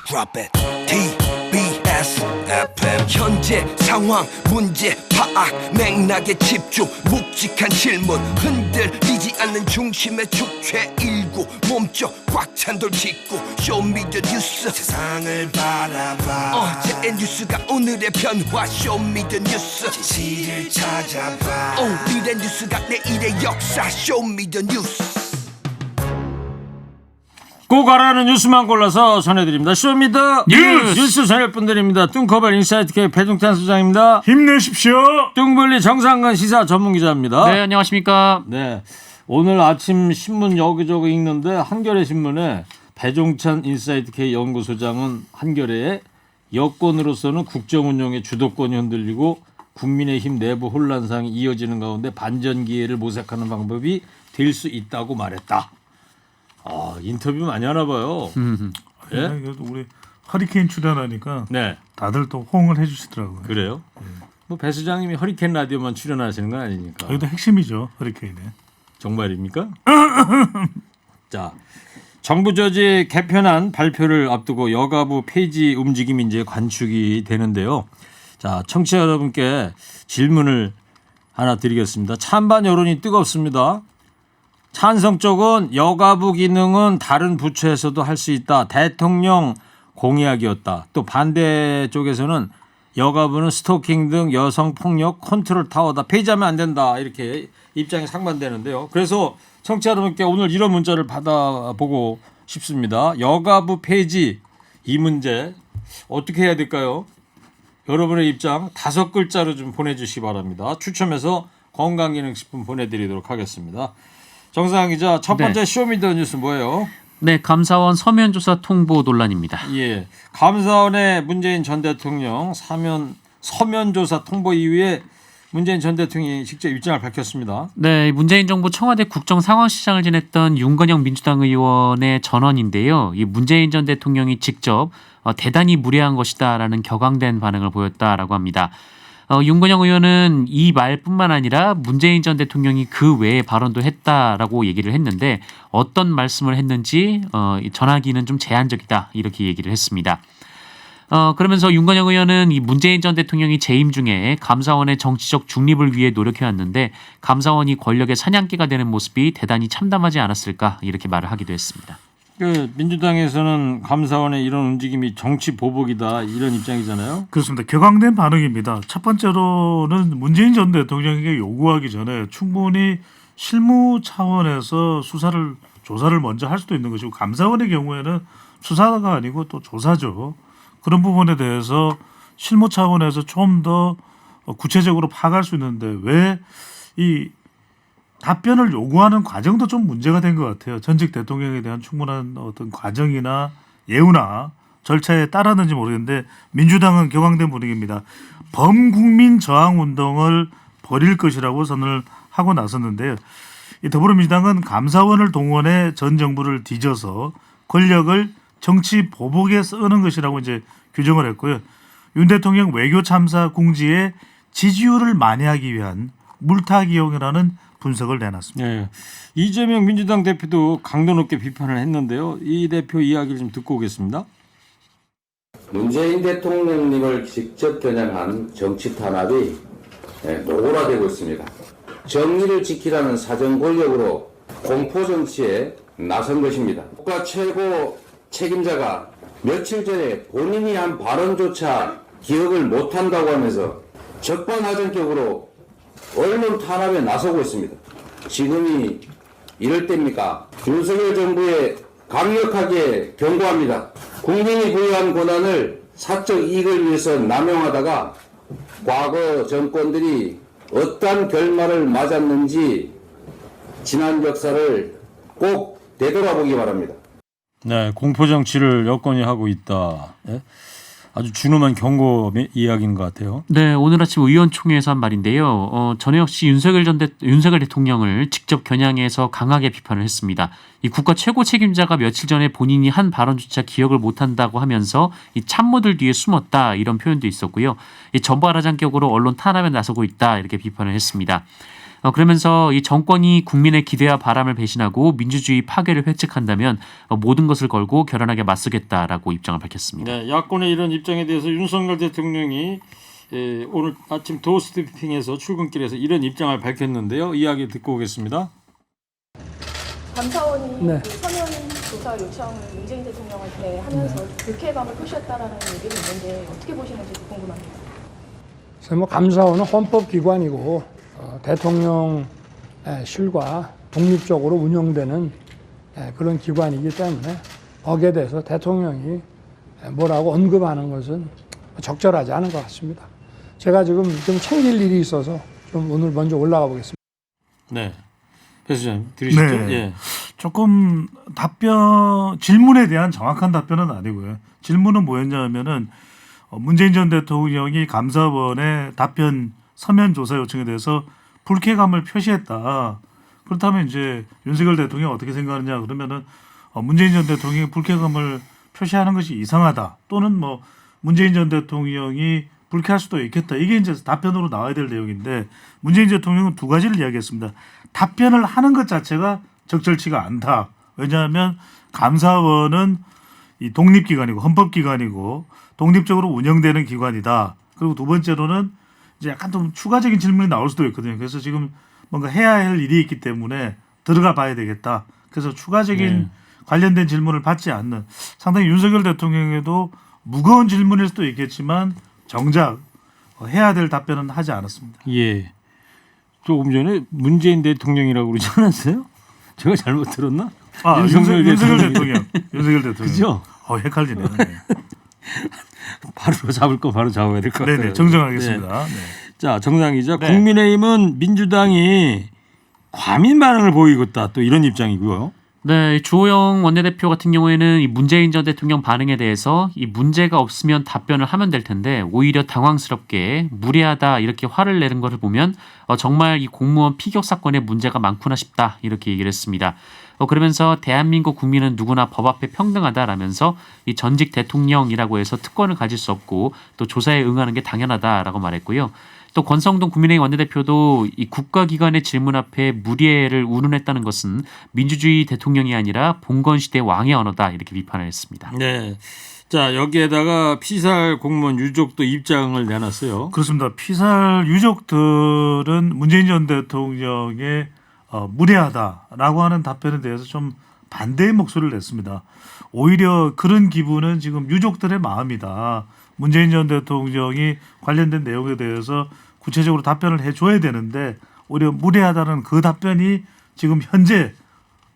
Drop it. TBS FM 현재 상황 문제 파악 맥락에 집중 묵직한 질문 흔들리지 않는 중심의 축제 일구 몸쪽 꽉 찬 돌 짚고 쇼미더 뉴스 세상을 바라봐 어제의 뉴스가 오늘의 변화 쇼미더 뉴스 진실을 찾아봐 오늘의 뉴스가 내일의 역사 쇼미더 뉴스 꼭 알아는 뉴스만 골라서 전해드립니다. 쇼미더 뉴스 전열분들입니다. 뚱커벨 인사이트 K 배종찬 소장입니다. 힘내십시오. 뚱블리 정상근 시사 전문기자입니다. 네, 안녕하십니까. 네, 오늘 아침 신문 여기저기 읽는데 한겨레 신문에 배종찬 인사이트 K 연구소장은 한겨레에 여권으로서는 국정운영의 주도권이 흔들리고 국민의힘 내부 혼란상이 이어지는 가운데 반전 기회를 모색하는 방법이 될 수 있다고 말했다. 인터뷰 많이 하나 봐요. 예? 우리 허리케인 출연하니까 네, 다들 또 호응을 해주시더라고요. 그래요? 뭐 배 수장님이 허리케인 라디오만 출연하시는 건 아니니까. 여기도 핵심이죠, 허리케인에. 정말입니까? 자, 정부 저지 개편안 발표를 앞두고 여가부 폐지 움직임이 이제 관축이 되는데요. 자, 청취자 여러분께 질문을 하나 드리겠습니다. 찬반 여론이 뜨겁습니다. 찬성 쪽은 여가부 기능은 다른 부처에서도 할 수 있다. 대통령 공약이었다. 또 반대 쪽에서는 여가부는 스토킹 등 여성 폭력 컨트롤 타워다. 폐지하면 안 된다. 이렇게 입장이 상반되는데요. 그래서 청취자 여러분께 오늘 이런 문자를 받아보고 싶습니다. 여가부 폐지 이 문제 어떻게 해야 될까요? 여러분의 입장 5글자로 좀 보내주시기 바랍니다. 추첨해서 건강기능식품 보내드리도록 하겠습니다. 정상환 기자, 첫 번째 쇼미더 뉴스 뭐예요? 네, 감사원 서면조사 통보 논란입니다. 예, 감사원의 문재인 전 대통령 서면조사 통보 이후에 문재인 전 대통령이 직접 입장을 밝혔습니다. 네, 문재인 정부 청와대 국정상황실장을 지냈던 윤건영 민주당 의원의 전언인데요. 이 문재인 전 대통령이 직접 대단히 무례한 것이다라는 격앙된 반응을 보였다라고 합니다. 윤건영 의원은 이 말뿐만 아니라 문재인 전 대통령이 그 외의 발언도 했다라고 얘기를 했는데 어떤 말씀을 했는지 전하기는 좀 제한적이다 이렇게 얘기를 했습니다. 그러면서 윤건영 의원은 이 문재인 전 대통령이 재임 중에 감사원의 정치적 중립을 위해 노력해왔는데 감사원이 권력의 사냥개가 되는 모습이 대단히 참담하지 않았을까 이렇게 말을 하기도 했습니다. 그 민주당에서는 감사원의 이런 움직임이 정치 보복이다 이런 입장이잖아요. 그렇습니다. 격앙된 반응입니다. 첫 번째로는 문재인 전 대통령에게 요구하기 전에 충분히 실무 차원에서 조사를 먼저 할 수도 있는 것이고 감사원의 경우에는 수사가 아니고 또 조사죠. 그런 부분에 대해서 실무 차원에서 좀 더 구체적으로 파악할 수 있는데 왜 이 답변을 요구하는 과정도 좀 문제가 된 것 같아요. 전직 대통령에 대한 충분한 어떤 과정이나 예우나 절차에 따랐는지 모르겠는데 민주당은 격앙된 분위기입니다. 범국민 저항 운동을 벌일 것이라고 선언을 하고 나섰는데요. 이 더불어민주당은 감사원을 동원해 전 정부를 뒤져서 권력을 정치 보복에 쓰는 것이라고 이제 규정을 했고요. 윤 대통령 외교 참사 궁지에 지지율을 만회하기 위한 물타기용이라는 분석을 내놨습니다. 네. 이재명 민주당 대표도 강도 높게 비판을 했는데요. 이 대표 이야기를 좀 듣고 오겠습니다. 문재인 대통령님을 직접 겨냥한 정치 탄압이 노골화되고 있습니다. 정의를 지키라는 사정 권력으로 공포 정치에 나선 것입니다. 국가 최고 책임자가 며칠 전에 본인이 한 발언조차 기억을 못한다고 하면서 적반하장격으로 언론 탄압에 나서고 있습니다. 지금이 이럴 때입니까? 윤석열 정부에 강력하게 경고합니다. 국민이 부여한 권한을 사적 이익을 위해서 남용하다가 과거 정권들이 어떠한 결말을 맞았는지 지난 역사를 꼭 되돌아보기 바랍니다. 네, 공포 정치를 여권이 하고 있다. 네? 아주 준엄한 경고 이야기인 것 같아요. 네, 오늘 아침 의원총회에서 한 말인데요. 전에 역시 윤석열 대통령을 직접 겨냥해서 강하게 비판을 했습니다. 이 국가 최고 책임자가 며칠 전에 본인이 한 발언조차 기억을 못한다고 하면서 이 참모들 뒤에 숨었다 이런 표현도 있었고요. 이 전발하장격으로 언론 탄압에 나서고 있다 이렇게 비판을 했습니다. 그러면서 이 정권이 국민의 기대와 바람을 배신하고 민주주의 파괴를 획책한다면 모든 것을 걸고 결연하게 맞서겠다라고 입장을 밝혔습니다. 네, 야권의 이런 입장에 대해서 윤석열 대통령이 오늘 아침 도어스태핑에서 출근길에서 이런 입장을 밝혔는데요. 이야기 듣고 오겠습니다. 감사원이 네. 그 서면 조사 요청을 문재인 대통령한테 하면서 불쾌감을 표시했다라는 얘기가 있는데 어떻게 보시는지 궁금합니다. 그래서 뭐 감사원은 헌법기관이고 대통령실과 독립적으로 운영되는 그런 기관이기 때문에 거기에 대해서 대통령이 뭐라고 언급하는 것은 적절하지 않은 것 같습니다. 제가 지금 좀 챙길 일이 있어서 좀 오늘 먼저 올라가 보겠습니다. 네, 배 수장님 들으셨죠? 네. 예. 조금 질문에 대한 정확한 답변은 아니고요. 질문은 뭐였냐면은 문재인 전 대통령이 감사원의 답변 서면 조사 요청에 대해서 불쾌감을 표시했다. 그렇다면 이제 윤석열 대통령이 어떻게 생각하느냐 그러면은 문재인 전 대통령이 불쾌감을 표시하는 것이 이상하다. 또는 뭐 문재인 전 대통령이 불쾌할 수도 있겠다. 이게 이제 답변으로 나와야 될 내용인데 문재인 대통령은 두 가지를 이야기했습니다. 답변을 하는 것 자체가 적절치가 않다. 왜냐하면 감사원은 이 독립기관이고 헌법기관이고 독립적으로 운영되는 기관이다. 그리고 두 번째로는 이제 약간 좀 추가적인 질문이 나올 수도 있거든요. 그래서 지금 뭔가 해야 할 일이 있기 때문에 들어가 봐야 되겠다. 그래서 추가적인 관련된 질문을 받지 않는 상당히 윤석열 대통령에도 무거운 질문일 수도 있겠지만 정작 해야 될 답변은 하지 않았습니다. 예. 조금 전에 문재인 대통령이라고 그러지 않았어요? 제가 잘못 들었나? 윤석열 대통령. 윤석열 대통령. 그죠? 헷갈리네요. 네. 바로 잡을 거 바로 잡아야 될 것 같아요. 네네, 정정하겠습니다. 네. 네. 자, 정상 기자. 네. 국민의힘은 민주당이 과민 반응을 보이고 있다. 또 이런 입장이고요. 네, 주호영 원내대표 같은 경우에는 이 문재인 전 대통령 반응에 대해서 이 문제가 없으면 답변을 하면 될 텐데 오히려 당황스럽게 무례하다 이렇게 화를 내는 것을 보면 정말 이 공무원 피격 사건에 문제가 많구나 싶다 이렇게 얘기를 했습니다. 그러면서 대한민국 국민은 누구나 법 앞에 평등하다라면서 이 전직 대통령이라고 해서 특권을 가질 수 없고 또 조사에 응하는 게 당연하다라고 말했고요. 또 권성동 국민의힘 원내대표도 이 국가기관의 질문 앞에 무례를 운운했다는 것은 민주주의 대통령이 아니라 봉건시대 왕의 언어다 이렇게 비판을 했습니다. 네. 자, 여기에다가 피살 공무원 유족도 입장을 내놨어요. 그렇습니다. 피살 유족들은 문재인 전 대통령의 무례하다라고 하는 답변에 대해서 좀 반대의 목소리를 냈습니다. 오히려 그런 기분은 지금 유족들의 마음이다. 문재인 전 대통령이 관련된 내용에 대해서 구체적으로 답변을 해줘야 되는데 오히려 무례하다는 그 답변이 지금 현재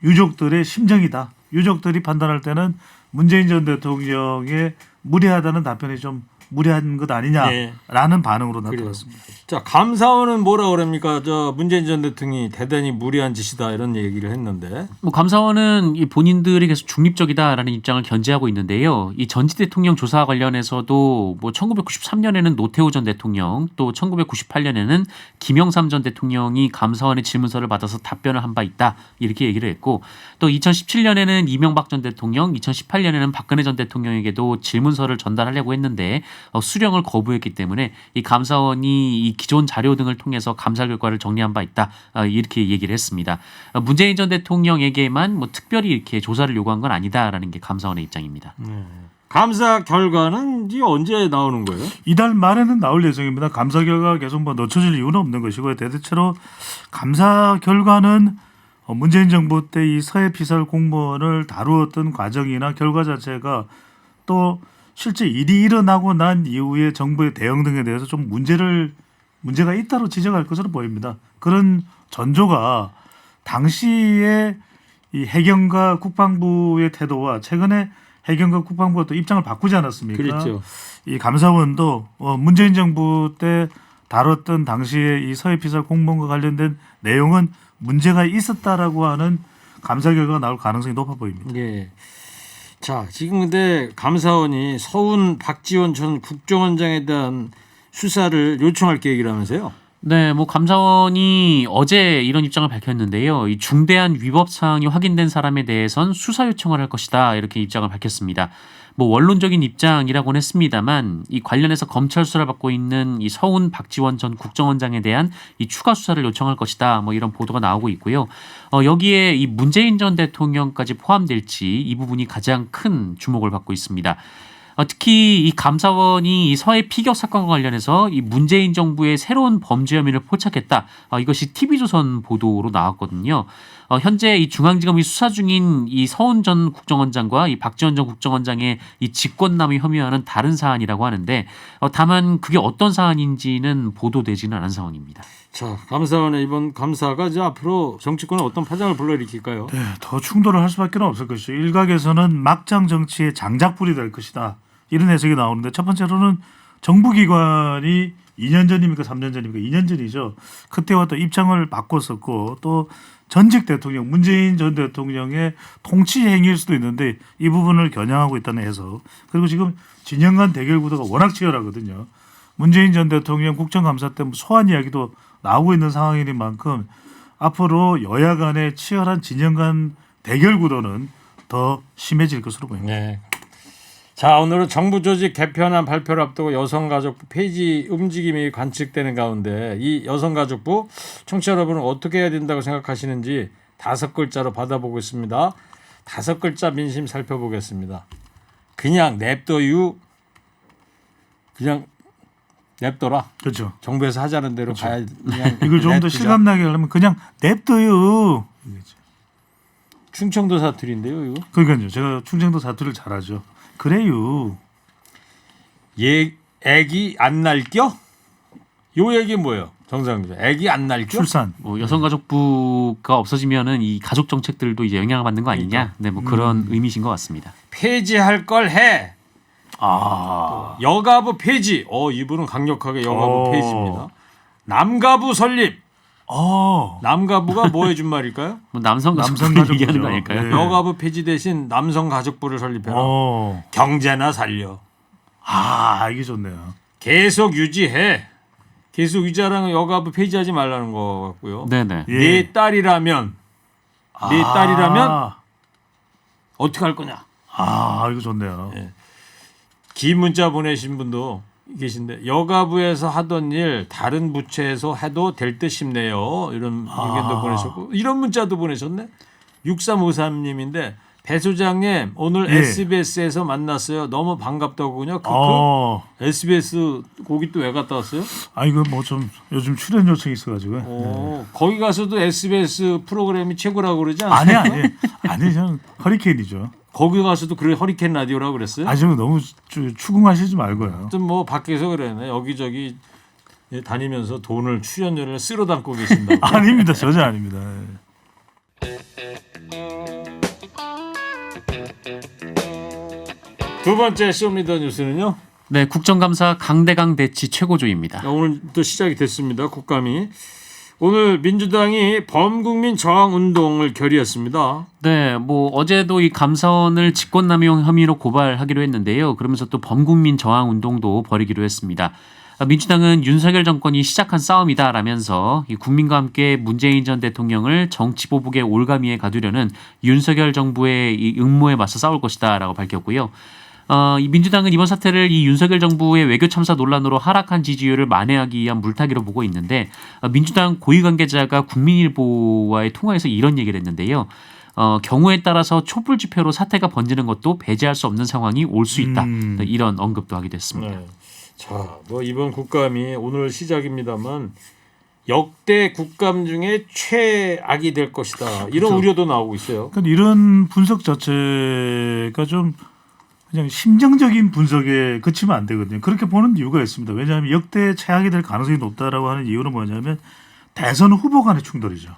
유족들의 심정이다. 유족들이 판단할 때는 문재인 전 대통령의 무례하다는 답변이 좀 무례한 것 아니냐라는 반응으로 나타났습니다. 자, 감사원은 뭐라 그럽니까? 저 문재인 전 대통령이 대단히 무리한 짓이다 이런 얘기를 했는데. 뭐 감사원은 이 본인들이 계속 중립적이다라는 입장을 견지하고 있는데요. 이 전직 대통령 조사 관련해서도 뭐 1993년에는 노태우 전 대통령 또 1998년에는 김영삼 전 대통령이 감사원의 질문서를 받아서 답변을 한 바 있다 이렇게 얘기를 했고 또 2017년에는 이명박 전 대통령, 2018년에는 박근혜 전 대통령에게도 질문서를 전달하려고 했는데 수령을 거부했기 때문에 이 감사원이 이 기존 자료 등을 통해서 감사 결과를 정리한 바 있다 이렇게 얘기를 했습니다. 문재인 전 대통령에게만 뭐 특별히 이렇게 조사를 요구한 건 아니다라는 게 감사원의 입장입니다. 감사 결과는 이제 언제 나오는 거예요? 이달 말에는 나올 예정입니다. 감사 결과가 계속 뭐 늦춰질 이유는 없는 것이고요. 대체로 감사 결과는 문재인 정부 때 이 서해 피살 공무원을 다루었던 과정이나 결과 자체가 또 실제 일이 일어나고 난 이후에 정부의 대응 등에 대해서 좀 문제가 있다로 지적할 것으로 보입니다. 그런 전조가 당시에 이 해경과 국방부의 태도와 최근에 해경과 국방부가 또 입장을 바꾸지 않았습니까? 그렇죠. 이 감사원도 문재인 정부 때 다뤘던 당시에 이 서해 피살 공무원과 관련된 내용은 문제가 있었다라고 하는 감사 결과가 나올 가능성이 높아 보입니다. 예. 자, 지금 근데 감사원이 서훈 박지원 전 국정원장에 대한 수사를 요청할 계획이라면서요? 네, 뭐 감사원이 어제 이런 입장을 밝혔는데요. 이 중대한 위법 사항이 확인된 사람에 대해선 수사 요청을 할 것이다 이렇게 입장을 밝혔습니다. 뭐 원론적인 입장이라고는 했습니다만 이 관련해서 검찰 수사를 받고 있는 이 서훈 박지원 전 국정원장에 대한 이 추가 수사를 요청할 것이다. 뭐 이런 보도가 나오고 있고요. 여기에 이 문재인 전 대통령까지 포함될지 이 부분이 가장 큰 주목을 받고 있습니다. 특히 이 감사원이 이 서해 피격 사건과 관련해서 이 문재인 정부의 새로운 범죄 혐의를 포착했다. 이것이 TV조선 보도로 나왔거든요. 현재 이 중앙지검이 수사 중인 이 서훈 전 국정원장과 이 박지원 전 국정원장의 이 직권남용 혐의와는 다른 사안이라고 하는데 다만 그게 어떤 사안인지는 보도되지는 않은 상황입니다. 자, 감사원의 이번 감사가 이제 앞으로 정치권에 어떤 파장을 불러일으킬까요? 네, 더 충돌을 할 수밖에 없을 것이죠. 일각에서는 막장 정치의 장작불이 될 것이다. 이런 해석이 나오는데 첫 번째로는 정부기관이 2년 전입니까 3년 전입니까 2년 전이죠. 그때와 또 입장을 바꿨었고 또 전직 대통령 문재인 전 대통령의 통치 행위일 수도 있는데 이 부분을 겨냥하고 있다는 해석. 그리고 지금 진영 간 대결 구도가 워낙 치열하거든요. 문재인 전 대통령 국정감사 때 소환 이야기도 나오고 있는 상황인 만큼 앞으로 여야 간의 치열한 진영 간 대결 구도는 더 심해질 것으로 보입니다. 네. 자, 오늘은 정부 조직 개편안 발표를 앞두고 여성가족부 폐지 움직임이 관측되는 가운데 이 여성가족부 청취자 여러분은 어떻게 해야 된다고 생각하시는지 5글자로 받아보고 있습니다. 5글자 민심 살펴보겠습니다. 그냥 냅둬유. 그냥 냅둬라. 그렇죠. 정부에서 하자는 대로 가야 그냥 이걸 좀 더 냅두자. 실감나게 하려면 그냥 냅둬요. 충청도 사투리인데요, 이거. 그러니까요. 제가 충청도 사투리를 잘하죠. 그래요. 애기 안 날겨? 요 얘기 뭐예요? 정상규. 애기 안 날겨? 출산. 뭐 여성가족부가 없어지면은 이 가족 정책들도 이제 영향을 받는 거 아니냐? 네, 뭐 그런 의미신 것 같습니다. 폐지할 걸 해. 아. 여가부 폐지. 이분은 강력하게 여가부 폐지입니다. 남가부 설립. 남가부가 뭐 해준 말일까요? 뭐 남성 남성 가족부 가족부죠. 얘기하는 거 아닐까요? 네. 여가부 폐지 대신 남성 가족부를 설립해라. 경제나 살려. 이게 좋네요. 계속 유지해. 계속 유지하라는 여가부 폐지하지 말라는 거 같고요. 네네. 예. 네 딸이라면 어떻게 할 거냐? 이거 좋네요. 예. 긴 문자 보내신 분도 계신데 여가부에서 하던 일 다른 부처에서 해도 될 듯 싶네요. 이런 의견도 보내셨고 이런 문자도 보내셨네. 6353님인데 배 소장님 오늘 예. SBS에서 만났어요. 너무 반갑더군요. SBS 거기 또 왜 갔다 왔어요? 이거 뭐 좀 요즘 출연 요청이 있어가지고. 거기 가서도 SBS 프로그램이 최고라고 그러지 않아요? 아니 저는 허리케인이죠. 거기 가서도 그래 허리케인 라디오라고 그랬어요? 저는 너무 추궁하시지 말고요. 아무튼 뭐 밖에서 그러네. 여기저기 다니면서 돈을 출연료를 쓸어 담고 계신다고. 아닙니다. 전혀 아닙니다. 두 번째 쇼미더뉴스는요. 네, 국정감사 강대강 대치 최고조입니다. 오늘 또 시작이 됐습니다. 국감이. 오늘 민주당이 범국민 저항 운동을 결의했습니다. 네, 뭐 어제도 이 감사원을 직권남용 혐의로 고발하기로 했는데요. 그러면서 또 범국민 저항 운동도 벌이기로 했습니다. 민주당은 윤석열 정권이 시작한 싸움이다라면서 이 국민과 함께 문재인 전 대통령을 정치보복의 올가미에 가두려는 윤석열 정부의 이 음모에 맞서 싸울 것이다라고 밝혔고요. 이 민주당은 이번 사태를 이 윤석열 정부의 외교 참사 논란으로 하락한 지지율을 만회하기 위한 물타기로 보고 있는데 민주당 고위 관계자가 국민일보와의 통화에서 이런 얘기를 했는데요. 경우에 따라서 촛불 집회로 사태가 번지는 것도 배제할 수 없는 상황이 올 수 있다. 이런 언급도 하기도 했습니다. 네. 자, 뭐 이번 국감이 오늘 시작입니다만 역대 국감 중에 최악이 될 것이다. 이런 그렇죠. 우려도 나오고 있어요. 그러니까 이런 분석 자체가 좀 그냥 심정적인 분석에 그치면 안 되거든요. 그렇게 보는 이유가 있습니다. 왜냐하면 역대 최악이 될 가능성이 높다라고 하는 이유는 뭐냐면 대선 후보 간의 충돌이죠.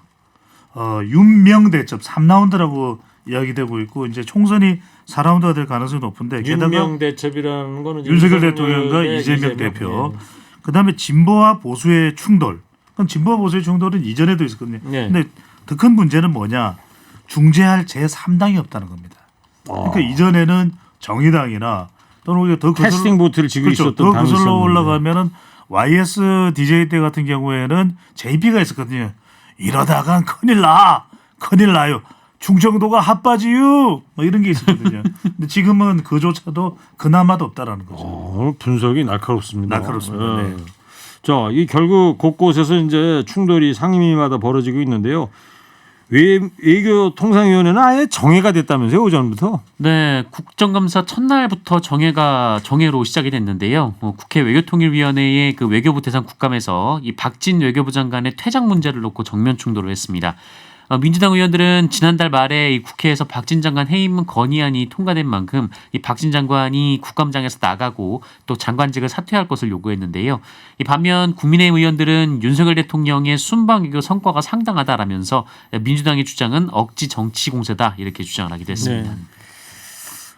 윤명 대첩 3라운드라고 이야기되고 있고 이제 총선이 4라운드가 될 가능성이 높은데 게다가 윤명 대첩이라는 거는 윤석열 대통령과 이재명 대표 그다음에 진보와 보수의 충돌. 그럼 진보와 보수의 충돌은 이전에도 있었거든요. 네. 근데 더 큰 문제는 뭐냐? 중재할 제3당이 없다는 겁니다. 그러니까 이전에는 정의당이나 또는 우리가 더 캐스팅 보트를 지고 그렇죠. 있었던 더 당이 거슬러 있었는데. 올라가면은 YS DJ 때 같은 경우에는 JP가 있었거든요. 이러다간 큰일 나요. 충청도가 핫바지유 뭐 이런 게 있었거든요. 근데 지금은 그조차도 그나마도 없다라는 거죠. 분석이 날카롭습니다. 날카롭습니다. 네. 자, 이 결국 곳곳에서 이제 충돌이 상임위마다 벌어지고 있는데요. 외교통상위원회는 아예 정해가 됐다면서요, 오전부터? 네, 국정감사 첫날부터 정해로 시작이 됐는데요. 국회 외교통일위원회의 그 외교부 대상 국감에서 이 박진 외교부 장관의 퇴장 문제를 놓고 정면 충돌을 했습니다. 민주당 의원들은 지난달 말에 이 국회에서 박진 장관 해임 건의안이 통과된 만큼 이 박진 장관이 국감장에서 나가고 또 장관직을 사퇴할 것을 요구했는데요. 이 반면 국민의힘 의원들은 윤석열 대통령의 순방 외교 성과가 상당하다라면서 민주당의 주장은 억지 정치 공세다 이렇게 주장을 하기도 했습니다. 네.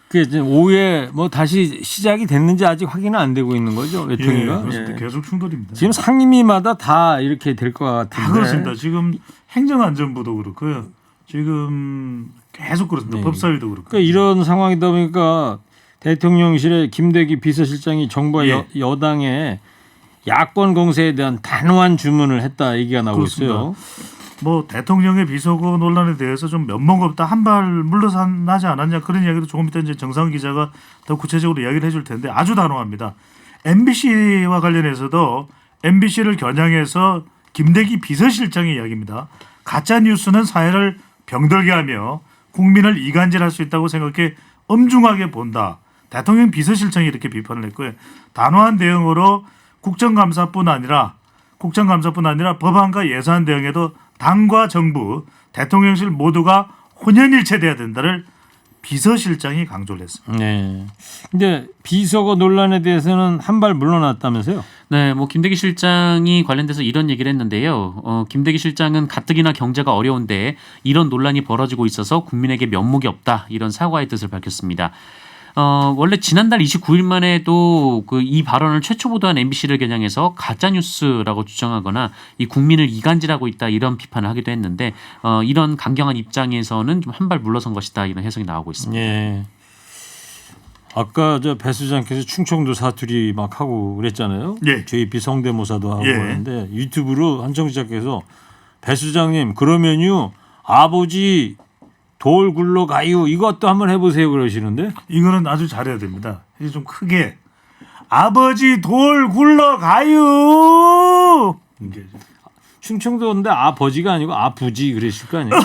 그 이제 오후에 뭐 다시 시작이 됐는지 아직 확인은 안 되고 있는 거죠, 외통위가. 그렇습니다. 계속 충돌입니다. 지금 상임위마다 다 이렇게 될 것 같은데. 다 그렇습니다. 지금 행정안전부도 그렇고요. 지금 계속 그렇습니다. 네. 법사위도 그렇고. 그러니까 이런 상황이다 보니까 대통령실의 김대기 비서실장이 정부와 여당의 야권 공세에 대한 단호한 주문을 했다 얘기가 나오고 그렇습니다. 있어요. 뭐 대통령의 비서고 논란에 대해서 좀 면목 없다 한 발 물러나지 않았냐 그런 이야기도 조금 이따 이제 정상 기자가 더 구체적으로 이야기를 해줄 텐데 아주 단호합니다. MBC와 관련해서도 MBC를 겨냥해서 김대기 비서실장의 이야기입니다. 가짜 뉴스는 사회를 병들게 하며 국민을 이간질할 수 있다고 생각해 엄중하게 본다. 대통령 비서실장이 이렇게 비판을 했고요. 단호한 대응으로 국정감사뿐 아니라 법안과 예산 대응에도 당과 정부, 대통령실 모두가 혼연일체돼야 된다를 비서실장이 강조를 했습니다. 네. 근데 비서거 논란에 대해서는 한 발 물러났다면서요? 네, 뭐 김대기 실장이 관련돼서 이런 얘기를 했는데요. 김대기 실장은 가뜩이나 경제가 어려운데 이런 논란이 벌어지고 있어서 국민에게 면목이 없다 이런 사과의 뜻을 밝혔습니다. 원래 지난달 29일만 해도 이 발언을 최초 보도한 MBC를 겨냥해서 가짜 뉴스라고 주장하거나 이 국민을 이간질하고 있다 이런 비판을 하기도 했는데 이런 강경한 입장에서는 좀 한 발 물러선 것이다 이런 해석이 나오고 있습니다. 예. 아까 저 배 수장께서 충청도 사투리 막 하고 그랬잖아요. 예. JP 성대모사도 하고 예. 그러는데 유튜브로 한청 기자께서 배 수장님 그러면요 아버지 돌 굴러가요 이것도 한번 해보세요 그러시는데 이거는 아주 잘해야 됩니다. 이제 좀 크게 아버지 돌 굴러가요. 이게 충청도인데 아버지가 아니고 아부지 그러실 거 아니에요.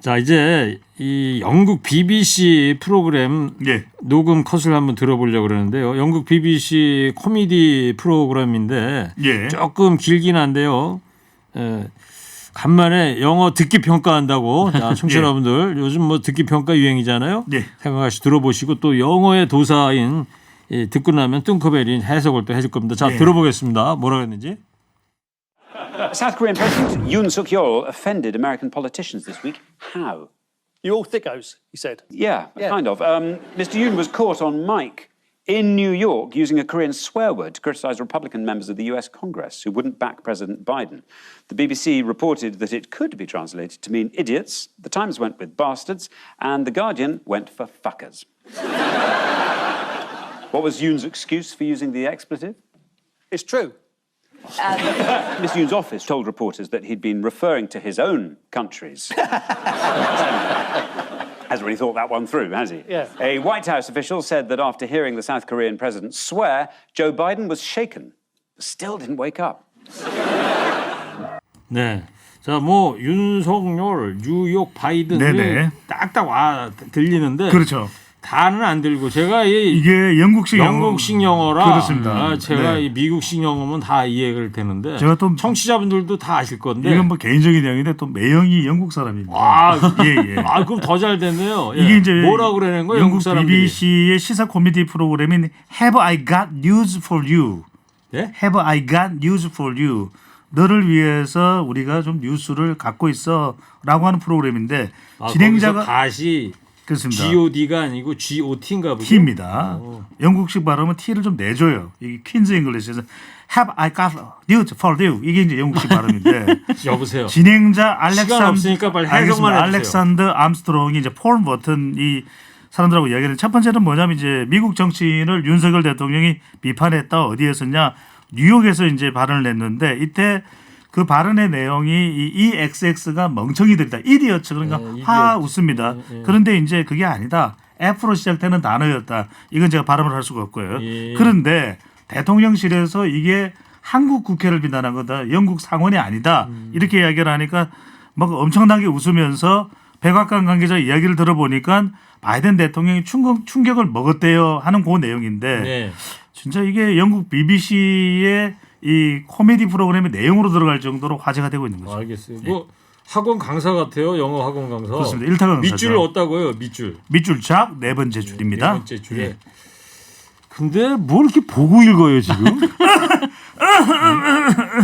자 이제 이 영국 BBC 프로그램 예. 녹음 컷을 한번 들어보려고 그러는데요. 영국 BBC 코미디 프로그램인데 예. 조금 길긴 한데요. 간만에 영어 듣기 평가한다고 자, 청취자 예. 여러분들 요즘 뭐 듣기 평가 유행이잖아요. 예. 생각하시 들어보시고 또 영어의 도사인 듣고 나면 뚱커벨인 해석을 또 해줄 겁니다. 자 예. 들어보겠습니다. 뭐라 그랬는지. South Korean President Yoon Suk-yeol offended American politicians this week. How? You're all thickos, he said. Yeah, kind of. Mr. Yoon was caught on mic in New York using a Korean swear word to criticize Republican members of the US Congress who wouldn't back President Biden. The BBC reported that it could be translated to mean idiots, The Times went with bastards, and The Guardian went for fuckers. What was Yoon's excuse for using the expletive? It's true. Mr. Yoon's office told reporters that he'd been referring to his own countries. Hasn't really thought that one through, has he? Yeah. A White House official said that after hearing the South Korean president swear, Joe Biden was shaken, but still didn't wake up. 네. 자, 뭐 윤석열, 뉴욕, 바이든 네네. 딱딱 와 들리는데 그렇죠. 다는 안 들고 제가 이게 영국식 영어라 그렇습니다. 제가 네. 이 미국식 영어면 다 이해가 되는데 제가 또 청취자분들도 다 아실 건데 이건 뭐 개인적인 이야기인데 또 매형이 영국 사람입니다. 예. 아 그럼 더 잘 됐네요. 예. 이게 이제 뭐라고 그러는 거예요? 영국 사람들이. BBC의 시사 코미디 프로그램인 Have I Got News for You? 예? Have I Got News for You? 너를 위해서 우리가 좀 뉴스를 갖고 있어라고 하는 프로그램인데 진행자가 다시 그렇습니다. G.O.D가 아니고 G.O.T인가 보죠. T입니다. 영국식 발음은 T를 좀 내줘요. 이 퀸즈 잉글리시에서 Have I got news for you? 이게 이제 영국식 발음인데 여보세요. 진행자 시간 없으니까 빨리 해석만 해주세요. 알렉산더 암스트롱이 이제 폴 버튼 이 사람들하고 이야기하는 첫 번째는 뭐냐면 이제 미국 정치인을 윤석열 대통령이 비판했다. 어디에서냐? 뉴욕에서 이제 발언을 냈는데 이때 그 발언의 내용이 이 EXX가 멍청이들이다. 이디어츠 그러니까 하 웃습니다. 그런데 이제 그게 아니다. F로 시작되는 단어였다. 이건 제가 발음을 할 수가 없고요. 그런데 대통령실에서 이게 한국 국회를 비난한 거다. 영국 상원이 아니다. 이렇게 이야기를 하니까 막 엄청나게 웃으면서 백악관 관계자 이야기를 들어보니까 바이든 대통령이 충격을 먹었대요 하는 그 내용인데 네. 진짜 이게 영국 BBC의 이 코미디 프로그램의 내용으로 들어갈 정도로 화제가 되고 있는 거죠. 알겠어요. 뭐 학원 강사 같아요. 영어 학원 강사. 그렇습니다. 일타 강사죠. 밑줄 얻다고요. 밑줄 작 네 번째 줄입니다. 네 번째 줄에. 근데 뭘 이렇게 보고 읽어요 지금?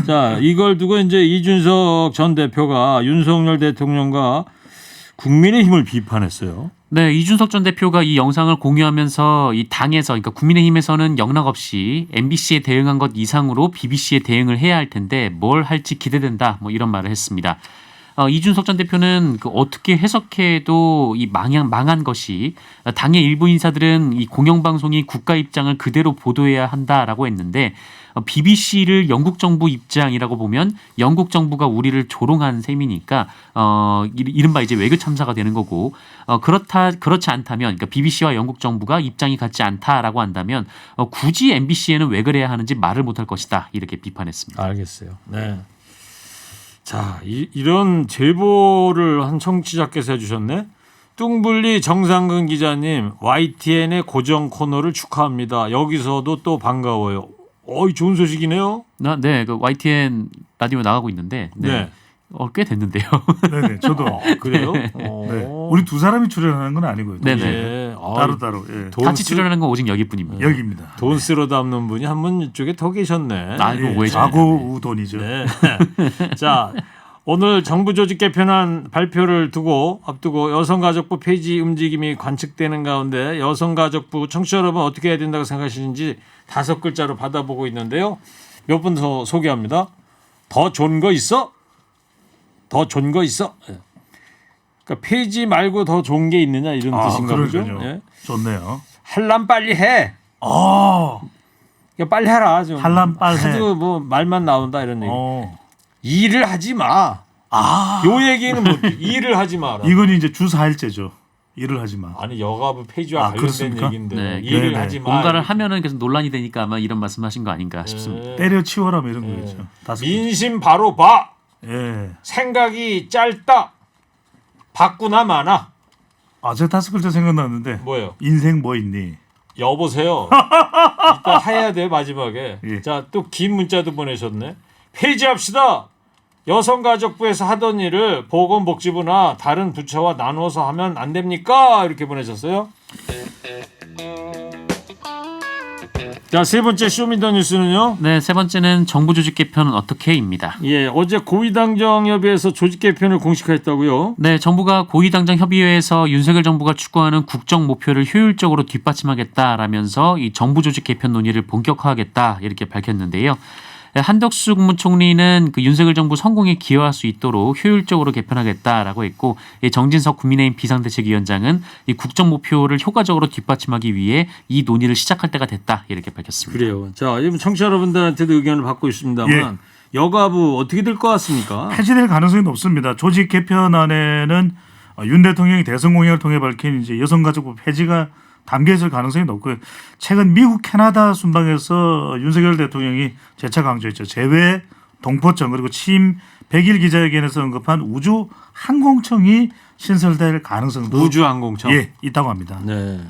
자, 이걸 두고 이제 이준석 전 대표가 윤석열 대통령과 국민의힘을 비판했어요. 네, 이준석 전 대표가 이 영상을 공유하면서 이 당에서, 그러니까 국민의힘에서는 영락없이 MBC에 대응한 것 이상으로 BBC에 대응을 해야 할 텐데 뭘 할지 기대된다. 뭐 이런 말을 했습니다. 이준석 전 대표는 그 어떻게 해석해도 이 망한 것이 당의 일부 인사들은 이 공영방송이 국가 입장을 그대로 보도해야 한다라고 했는데 BBC를 영국 정부 입장이라고 보면 영국 정부가 우리를 조롱한 셈이니까 이른바 이제 외교 참사가 되는 거고 그렇지 않다면 그러니까 BBC와 영국 정부가 입장이 같지 않다라고 한다면 굳이 MBC에는 왜 그래야 하는지 말을 못할 것이다 이렇게 비판했습니다. 알겠어요. 네. 자, 이런 제보를 한 청취자께서 해주셨네. 뚱블리 정상근 기자님, YTN의 고정 코너를 축하합니다. 여기서도 또 반가워요. 좋은 소식이네요. 네, 그 YTN 라디오 나가고 있는데 네. 꽤 됐는데요. 네네, 저도 그래요? 네. 우리 두 사람이 출연하는 건 아니고요. 네네. 예. 따로. 예. 같이 출연하는 건 오직 여기뿐입니다. 여기입니다. 돈 쓸어 담는 분이 한 분 이쪽에 더 계셨네. 이거 예, 왜 좌고 우돈이죠. 네. 자, 오늘 정부 조직 개편안 발표를 앞두고 여성가족부 폐지 움직임이 관측되는 가운데 여성가족부 청취자 여러분 어떻게 해야 된다고 생각하시는지 5글자로 받아보고 있는데요. 몇 분 더 소개합니다. 더 좋은 거 있어? 더 좋은 거 있어? 그러니까 폐지 말고 더 좋은 게 있느냐 이런 뜻인가 보죠. 예. 좋네요. 할람 빨리 해. 그러니까 빨리 해라. 좀. 할람 빨리 해. 하도 뭐 말만 나온다 이런 얘기. 일을 하지 마. 요 얘기는 뭐 일을 하지 마라. 이건 이제 주 4일제죠. 일을 하지 마. 아니 여가부 폐지와 관련된 그렇습니까? 얘기인데 네, 일을 네네. 하지 마. 뭔가를 하면은 계속 논란이 되니까 아마 이런 말씀하신 거 아닌가 싶습니다. 때려치워라 뭐 이런 거겠죠. 5글자. 민심 바로 봐. 예. 생각이 짧다. 바꾸나 마나. 제가 5글자 생각났는데 뭐예요? 인생 뭐 있니? 여보세요. 이따 해야 돼 마지막에. 예. 자, 또 긴 문자도 보내셨네. 폐지합시다. 여성가족부에서 하던 일을 보건복지부나 다른 부처와 나누어서 하면 안 됩니까? 이렇게 보내셨어요. 자, 세 번째 쇼미더뉴스는요. 네, 세 번째는 정부 조직 개편은 어떻게입니다. 예, 어제 고위당정협의회에서 조직 개편을 공식화했다고요. 네, 정부가 고위당정 협의회에서 윤석열 정부가 추구하는 국정 목표를 효율적으로 뒷받침하겠다라면서 이 정부 조직 개편 논의를 본격화하겠다 이렇게 밝혔는데요. 한덕수 국무총리는 그 윤석열 정부 성공에 기여할 수 있도록 효율적으로 개편하겠다라고 했고, 정진석 국민의힘 비상대책위원장은 이 국정 목표를 효과적으로 뒷받침하기 위해 이 논의를 시작할 때가 됐다 이렇게 밝혔습니다. 그래요. 자, 지금 청취자 여러분들한테도 의견을 받고 있습니다만 여가부 어떻게 될 것 같습니까? 폐지될 가능성이 높습니다. 조직 개편안에는 윤 대통령이 대선 공약을 통해 밝힌 이제 여성가족부 폐지가 담겨 있을 가능성이 높고요. 최근 미국 캐나다 순방에서 윤석열 대통령이 재차 강조했죠. 재외 동포청 그리고 취임 100일 기자회견에서 언급한 우주 항공청이 신설될 가능성도 우주항공청 있다고 합니다. 네.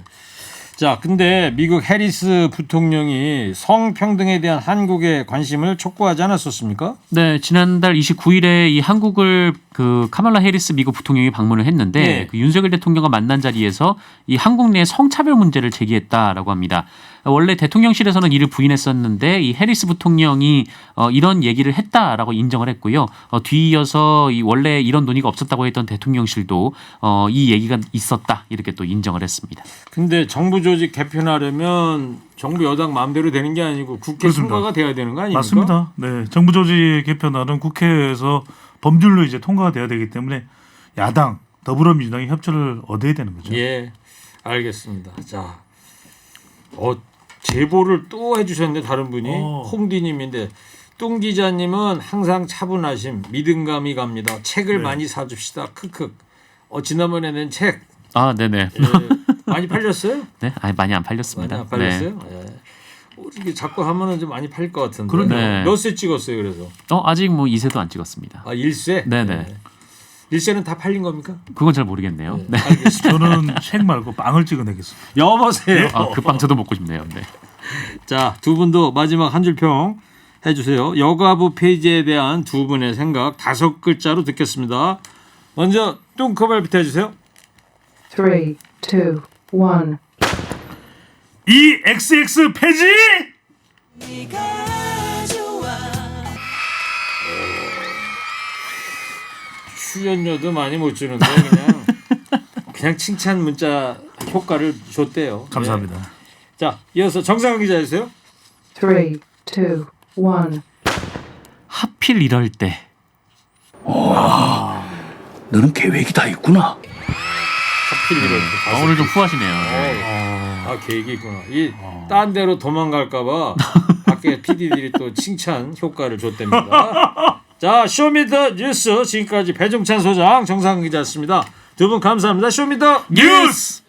자, 근데 미국 해리스 부통령이 성평등에 대한 한국의 관심을 촉구하지 않았었습니까? 네, 지난달 29일에 이 한국을 그 카말라 해리스 미국 부통령이 방문을 했는데 네. 그 윤석열 대통령과 만난 자리에서 이 한국 내 성차별 문제를 제기했다라고 합니다. 원래 대통령실에서는 이를 부인했었는데 이 해리스 부통령이 이런 얘기를 했다라고 인정을 했고요. 뒤이어서 이 원래 이런 논의가 없었다고 했던 대통령실도 이 얘기가 있었다 이렇게 또 인정을 했습니다. 근데 정부 조직 개편하려면 정부 여당 마음대로 되는 게 아니고 국회 그렇습니다. 통과가 돼야 되는 거 아닙니까? 맞습니다. 네, 정부 조직 개편안은 국회에서 법률로 이제 통과가 돼야 되기 때문에 야당 더불어민주당이 협조를 얻어야 되는 거죠. 예, 알겠습니다. 자, 제보를 또 해주셨는데 다른 분이 홍디님인데 뚱 기자님은 항상 차분하심, 믿음감이 갑니다. 책을 많이 사줍시다. 크크. 지난번에 낸 책 네네. 많이 팔렸어요? 네, 많이 안 팔렸습니다. 많이 안 팔렸어요? 예. 이렇게 자꾸 하면은 좀 많이 팔 것 같은데. 그러네요. 네. 몇 세 찍었어요, 그래서? 아직 뭐 2세도 안 찍었습니다. 1세? 네네. 1세는 다 팔린 겁니까? 그건 잘 모르겠네요. 네. 알겠습니다. 저는 책 말고 빵을 찍어내겠습니다. 여보세요. 그 빵 저도 먹고 싶네요. 네. 자, 두 분도 마지막 한 줄 평 해주세요. 여가부 페이지에 대한 두 분의 생각 5글자로 듣겠습니다. 먼저 뚱커발부터 해주세요. 3, 2, 1. 이 XX 폐지! 출연료도 많이 못 주는데 그냥 칭찬 문자 효과를 줬대요. 감사합니다. 네. 자, 이어서 정상훈 기자 해주세요. 3, 2, 1. 하필 이럴 때. 너는 계획이 다 있구나. 하필 이럴 때. 오늘 좀 후하시네요. 네. 계획이 있구나. 딴 데로 도망갈까봐 밖에 PD들이 또 칭찬 효과를 줬답니다. 자, 쇼미더 뉴스 지금까지 배종찬 소장, 정상훈 기자였습니다. 두 분 감사합니다. 쇼미더 뉴스!